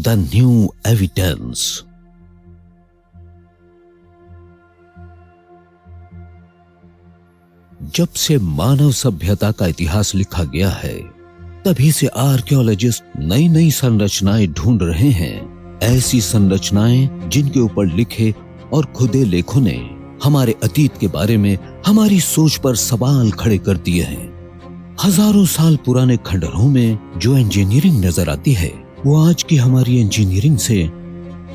The new evidence. जब से मानव सभ्यता का इतिहास लिखा गया है, तभी से आर्कियोलॉजिस्ट नई नई संरचनाएं ढूंढ रहे हैं। ऐसी संरचनाएं जिनके ऊपर लिखे और खुदे लेखों ने हमारे अतीत के बारे में हमारी सोच पर सवाल खड़े कर दिए हैं। हजारों साल पुराने खंडहरों में जो इंजीनियरिंग नजर आती है, वो आज की हमारी इंजीनियरिंग से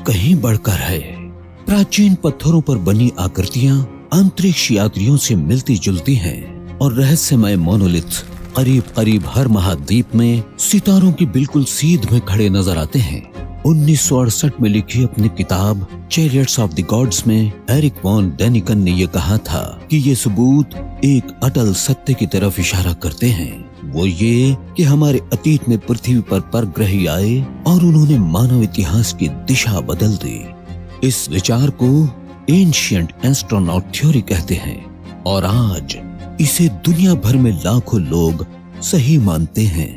कहीं बढ़कर है। प्राचीन पत्थरों पर बनी आकृतियां अंतरिक्ष यात्रियों से मिलती जुलती हैं और रहस्यमय मोनोलिथ करीब करीब हर महाद्वीप में सितारों की बिल्कुल सीध में खड़े नजर आते हैं। 1968 में लिखी अपनी किताब चैरियट्स ऑफ द गॉड्स में एरिक वॉन डेनिकन ने यह कहा था कि ये सबूत एक अटल सत्य की तरफ इशारा करते हैं। वो ये कि हमारे अतीत में पृथ्वी पर परग्रही आए और उन्होंने मानव इतिहास की दिशा बदल दी। इस विचार को एंशिएंट एस्ट्रोनॉट थ्योरी कहते हैं और आज इसे दुनिया भर में लाखों लोग सही मानते हैं।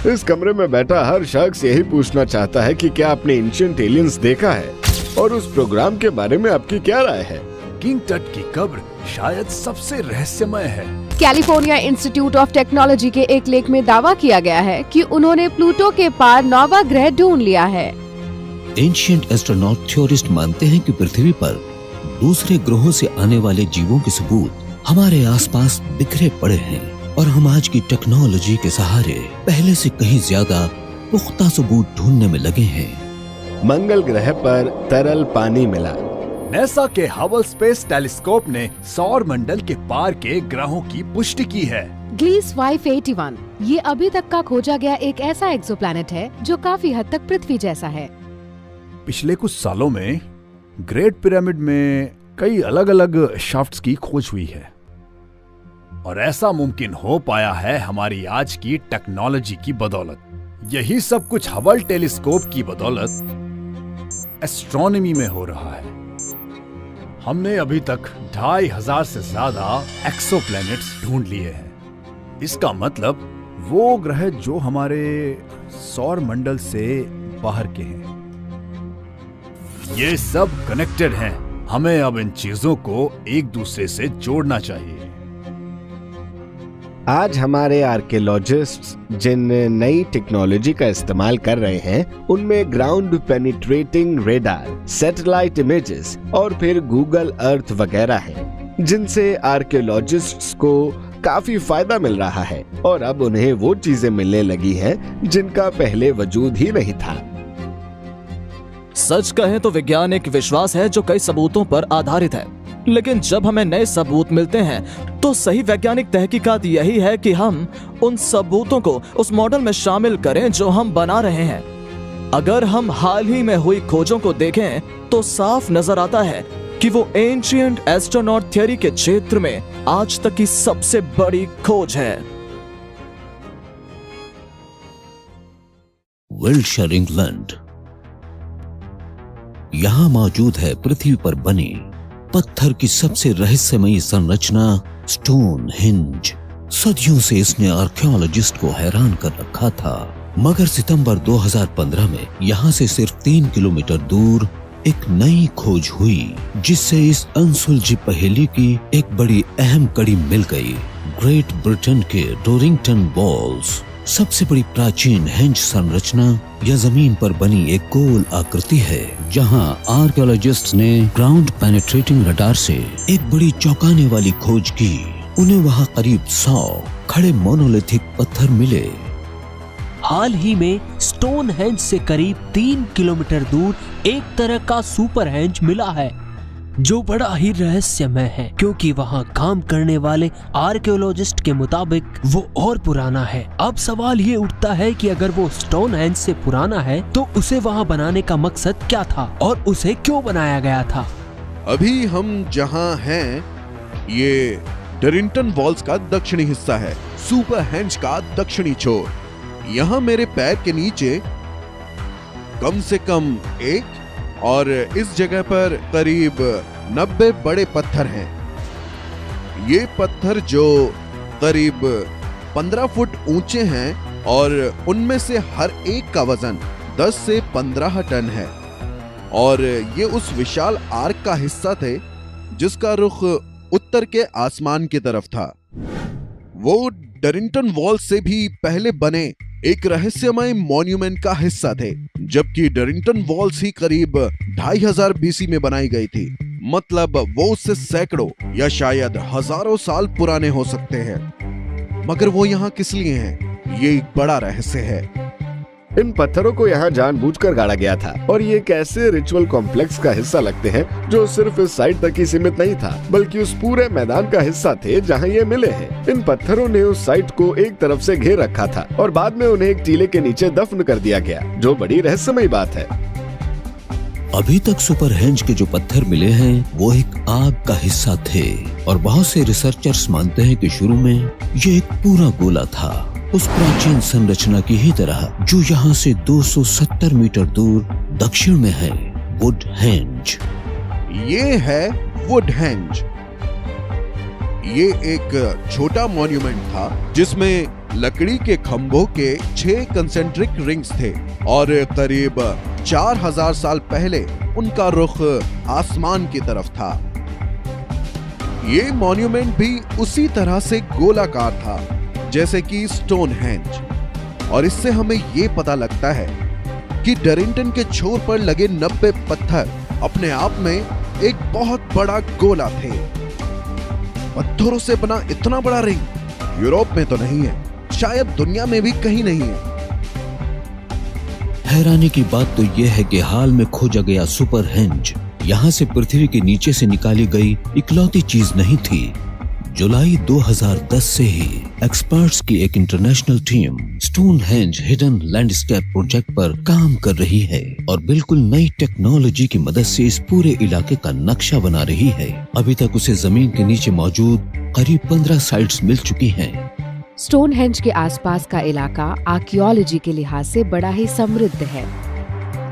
इस कमरे में बैठा हर शख्स यही पूछना चाहता है कि क्या आपने एंशिएंट एलियंस देखा है और उस प्रोग्राम के बारे में आपकी क्या राय है। किंग टट की कब्र शायद सबसे रहस्यमय है। कैलिफोर्निया इंस्टीट्यूट ऑफ टेक्नोलॉजी के एक लेख में दावा किया गया है कि उन्होंने प्लूटो के पार नौवा ग्रह ढूंढ लिया है। एंशिएंट एस्ट्रोनॉट थ्योरिस्ट मानते हैं कि पृथ्वी पर दूसरे ग्रहों से आने वाले जीवों के सबूत हमारे आसपास बिखरे पड़े हैं और हम आज की टेक्नोलॉजी के सहारे पहले से कहीं ज्यादा पुख्ता सबूत ढूंढने में लगे हैं। मंगल ग्रह पर तरल पानी मिला। नासा के हबल स्पेस टेलीस्कोप ने सौर मंडल के पार के ग्रहों की पुष्टि की है। ग्लीस 581 ये अभी तक का खोजा गया एक ऐसा एक्सोप्लैनेट है जो काफी हद तक पृथ्वी जैसा है। पिछले कुछ सालों में ग्रेट पिरामिड में कई अलग अलग शाफ्ट्स की खोज हुई है और ऐसा मुमकिन हो पाया है हमारी आज की टेक्नोलॉजी की बदौलत। यही सब कुछ हबल टेलीस्कोप की बदौलत एस्ट्रोनॉमी में हो रहा है। हमने अभी तक 2500 से ज्यादा एक्सोप्लैनेट्स ढूंढ लिए हैं। इसका मतलब वो ग्रह जो हमारे सौर मंडल से बाहर के हैं। ये सब कनेक्टेड हैं। हमें अब इन चीजों को एक दूसरे से जोड़ना चाहिए। आज हमारे आर्कियोलॉजिस्ट्स जिन नई टेक्नोलॉजी का इस्तेमाल कर रहे हैं, उनमें ground penetrating radar, satellite images और फिर गूगल अर्थ वगैरह हैं, जिनसे आर्कियोलॉजिस्ट्स को काफी फायदा मिल रहा है और अब उन्हें वो चीजें मिलने लगी हैं जिनका पहले वजूद ही नहीं था। सच कहें तो विज्ञान एक विश्वास है जो कई सबूतों पर आधारित है, लेकिन जब हमें नए सबूत मिलते हैं तो सही वैज्ञानिक तहकीकात यही है कि हम उन सबूतों को उस मॉडल में शामिल करें जो हम बना रहे हैं। अगर हम हाल ही में हुई खोजों को देखें तो साफ नजर आता है कि वो एंशिएंट एस्ट्रोनॉट थ्योरी के क्षेत्र में आज तक की सबसे बड़ी खोज है। विल्शर इंग्लैंड। यहाँ मौजूद है पृथ्वी पर बनी पत्थर की सबसे रहस्यमयी संरचना स्टोन हिंज। सदियों से इसने आर्कियोलॉजिस्ट को हैरान कर रखा था, मगर सितंबर 2015 में यहाँ से सिर्फ 3 किलोमीटर दूर एक नई खोज हुई, जिससे इस अनसुलझी पहेली की एक बड़ी अहम कड़ी मिल गई। ग्रेट ब्रिटेन के डोरिंगटन वॉल्स सबसे बड़ी प्राचीन हिंज संरचना या जमीन पर बनी एक गोल आकृति है, जहां आर्कियोलॉजिस्ट्स ने ग्राउंड पेनिट्रेटिंग रडार से एक बड़ी चौंकाने वाली खोज की। उन्हें वहां करीब 100 खड़े मोनोलिथिक पत्थर मिले। हाल ही में स्टोनहेंज से करीब 3 किलोमीटर दूर एक तरह का सुपरहेंज मिला है, जो बड़ा ही रहस्यमय है, क्योंकि वहाँ काम करने वाले आर्कियोलॉजिस्ट के मुताबिक वो और पुराना है। अब सवाल ये उठता है कि अगर वो स्टोनहेंज से पुराना है तो उसे वहाँ बनाने का मकसद क्या था और उसे क्यों बनाया गया था। अभी हम जहाँ हैं ये डरिंगटन वॉल्स का दक्षिणी हिस्सा है, सुपरहेंज का दक्षिणी छोर। यहाँ मेरे पैर के नीचे कम से कम एक और इस जगह पर करीब 90 बड़े पत्थर हैं। ये पत्थर जो करीब 15 फुट ऊंचे हैं और उनमें से हर एक का वजन 10 से 15 टन है और ये उस विशाल आर्क का हिस्सा थे जिसका रुख उत्तर के आसमान की तरफ था। वो डरिंगटन वॉल से भी पहले बने एक रहस्यमय मॉन्यूमेंट का हिस्सा थे, जबकि डरिंगटन वॉल्स ही करीब 2500 बीसी में बनाई गई थी। मतलब वो उससे सैकड़ों या शायद हजारों साल पुराने हो सकते हैं। मगर वो यहाँ किस लिए हैं, ये एक बड़ा रहस्य है। इन पत्थरों को यहाँ जानबूझकर गाड़ा गया था और ये एक ऐसे रिचुअल कॉम्प्लेक्स का हिस्सा लगते हैं जो सिर्फ इस साइट तक ही सीमित नहीं था, बल्कि उस पूरे मैदान का हिस्सा थे जहाँ ये मिले हैं। इन पत्थरों ने उस साइट को एक तरफ से घेर रखा था और बाद में उन्हें एक टीले के नीचे दफन कर दिया गया, जो बड़ी रहस्यमय बात है। अभी तक सुपरहेंज के जो पत्थर मिले हैं वो एक आग का हिस्सा थे और बहुत से रिसर्चर्स मानते हैं कि शुरू में ये एक पूरा गोला था, उस प्राचीन संरचना की ही तरह जो यहाँ से 270 मीटर दूर दक्षिण में है, वुडहेंज। ये है वुडहेंज। ये एक छोटा मॉन्यूमेंट था जिसमें लकड़ी के खंभों के 6 कंसेंट्रिक रिंग्स थे और करीब 4000 साल पहले उनका रुख आसमान की तरफ था। ये मॉन्यूमेंट भी उसी तरह से गोलाकार था जैसे कि स्टोनहेंज, और इससे हमें ये पता लगता है कि डरिंगटन के छोर पर लगे 90 पत्थर अपने आप में एक बहुत बड़ा गोला थे। पत्थरों से बना इतना बड़ा रिंग यूरोप में तो नहीं है, शायद दुनिया में भी कहीं नहीं है। हैरानी की बात तो यह है कि हाल में खोजा गया सुपरहेंज यहाँ से पृथ्वी के नीचे से निकाली गई इकलौती चीज नहीं थी। जुलाई 2010 से ही एक्सपर्ट्स की एक international team Stonehenge hidden landscape project पर काम कर रही है और बिल्कुल नई टेक्नोलॉजी की मदद से इस पूरे इलाके का नक्शा बना रही है। अभी तक उसे जमीन के नीचे मौजूद करीब 15 साइट्स मिल चुकी हैं। स्टोनहेंज के आसपास का इलाका आर्कियोलॉजी के लिहाज से बड़ा ही समृद्ध है।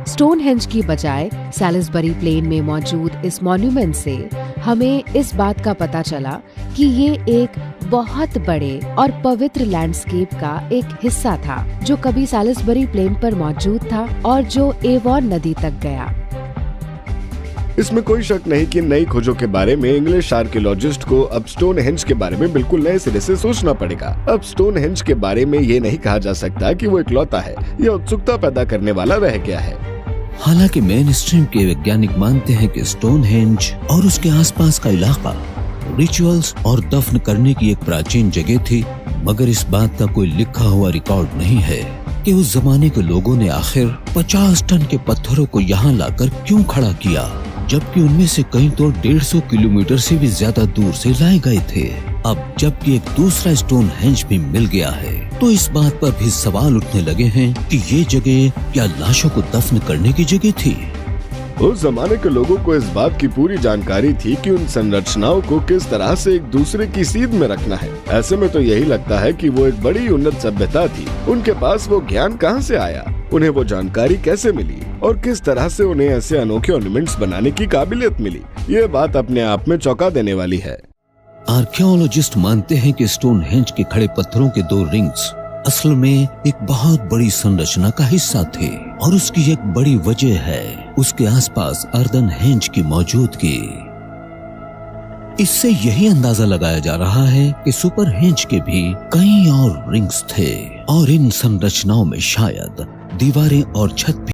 स्टोनहेंज की बजाय सैलिसबरी प्लेन में मौजूद इस मॉन्यूमेंट से हमें इस बात का पता चला कि ये एक बहुत बड़े और पवित्र लैंडस्केप का एक हिस्सा था जो कभी सैलिसबरी प्लेन पर मौजूद था और जो एवॉन नदी तक गया। इसमें कोई शक नहीं कि नई खोजों के बारे में इंग्लिश आर्कियोलॉजिस्ट को अब स्टोनहेंज के बारे में बिल्कुल नए सिरे से सोचना पड़ेगा। अब स्टोनहेंज के बारे में ये नहीं कहा जा सकता कि वो इकलौता है या उत्सुकता पैदा करने वाला रह गया है। हालांकि मेन स्ट्रीम के वैज्ञानिक मानते हैं कि स्टोनहेंज और उसके आसपास का इलाका रिचुअल्स और दफन करने की एक प्राचीन जगह थी, मगर इस बात का कोई लिखा हुआ रिकॉर्ड नहीं है कि उस जमाने के लोगों ने आखिर 50 टन के पत्थरों को यहाँ लाकर क्यों खड़ा किया, जबकि उनमें से कई तो 150 किलोमीटर से भी ज्यादा दूर से लाए गए थे। अब जबकि एक दूसरा स्टोनहेंज भी मिल गया है तो इस बात पर भी सवाल उठने लगे हैं कि ये जगह क्या लाशों को दफन करने की जगह थी। उस जमाने के लोगों को इस बात की पूरी जानकारी थी कि उन संरचनाओं को किस तरह से एक दूसरे की सीध में रखना है। ऐसे में तो यही लगता है कि वो एक बड़ी उन्नत सभ्यता थी। उनके पास वो ज्ञान कहाँ से आया, उन्हें वो जानकारी कैसे मिली और किस तरह से उन्हें ऐसे अनोखे ऑर्नामेंट्स बनाने की काबिलियत मिली, ये बात अपने आप में चौंका देने वाली है। आर्कियोलॉजिस्ट मानते हैं कि स्टोनहेंज के खड़े पत्थरों के 2 रिंग्स असल में एक बहुत बड़ी संरचना का हिस्सा थे और उसकी एक बड़ी वजह है उसके आसपास अर्दनहेंज की मौजूदगी। इससे यही अंदाजा लगाया जा रहा है कि सुपरहेंज के भी कई और रिंग्स थे और इन संरचनाओं में शायद दीवारें और छत